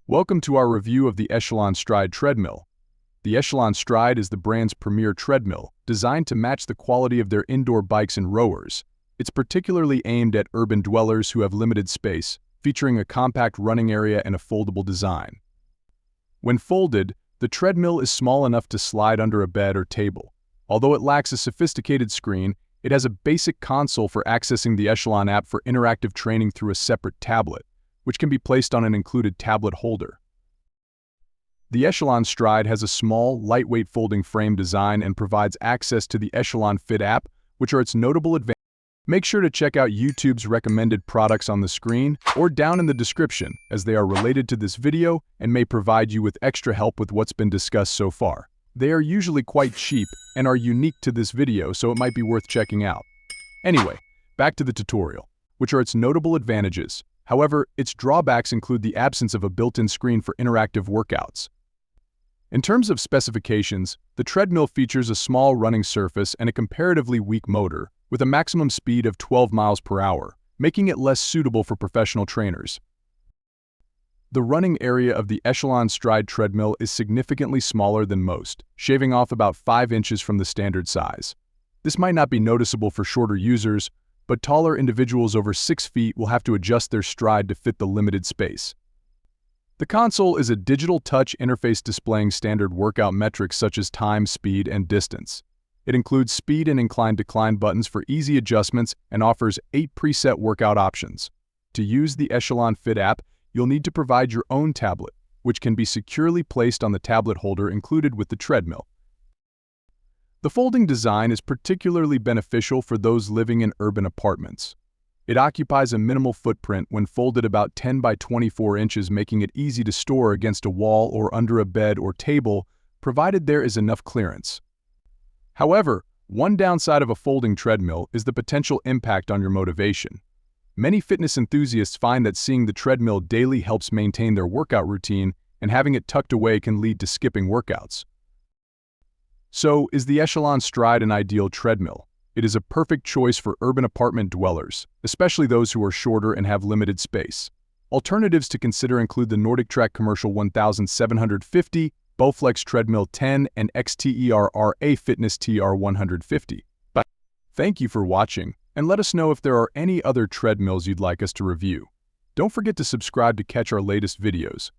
Welcome to our review of the Echelon Stride treadmill. The Echelon Stride is the brand's premier treadmill, designed to match the quality of their indoor bikes and rowers. It's particularly aimed at urban dwellers who have limited space, featuring a compact running area and a foldable design. When folded, the treadmill is small enough to slide under a bed or table. Although it lacks a sophisticated screen, it has a basic console for accessing the Echelon app for interactive training through a separate tablet, which can be placed on an included tablet holder. The Echelon Stride has a small, lightweight folding frame design and provides access to the Echelon Fit app, which are its notable advantages. Make sure to check out YouTube's recommended products on the screen or down in the description, as they are related to this video and may provide you with extra help with what's been discussed so far. They are usually quite cheap and are unique to this video, so it might be worth checking out. Anyway, back to the tutorial, which are its notable advantages. However, its drawbacks include the absence of a built-in screen for interactive workouts. In terms of specifications, the treadmill features a small running surface and a comparatively weak motor, with a maximum speed of 12 miles per hour, making it less suitable for professional trainers. The running area of the Echelon Stride treadmill is significantly smaller than most, shaving off about 5 inches from the standard size. This might not be noticeable for shorter users, but taller individuals over 6 feet will have to adjust their stride to fit the limited space. The console is a digital touch interface displaying standard workout metrics such as time, speed, and distance. It includes speed and incline-decline buttons for easy adjustments and offers 8 preset workout options. To use the Echelon Fit app, you'll need to provide your own tablet, which can be securely placed on the tablet holder included with the treadmill. The folding design is particularly beneficial for those living in urban apartments. It occupies a minimal footprint when folded about 10 by 24 inches, making it easy to store against a wall or under a bed or table, provided there is enough clearance. However, one downside of a folding treadmill is the potential impact on your motivation. Many fitness enthusiasts find that seeing the treadmill daily helps maintain their workout routine, and having it tucked away can lead to skipping workouts. So, is the Echelon Stride an ideal treadmill? It is a perfect choice for urban apartment dwellers, especially those who are shorter and have limited space. Alternatives to consider include the NordicTrack Commercial 1750, Bowflex Treadmill 10, and XTER Fitness TR 150. Thank you for watching, and let us know if there are any other treadmills you'd like us to review. Don't forget to subscribe to catch our latest videos.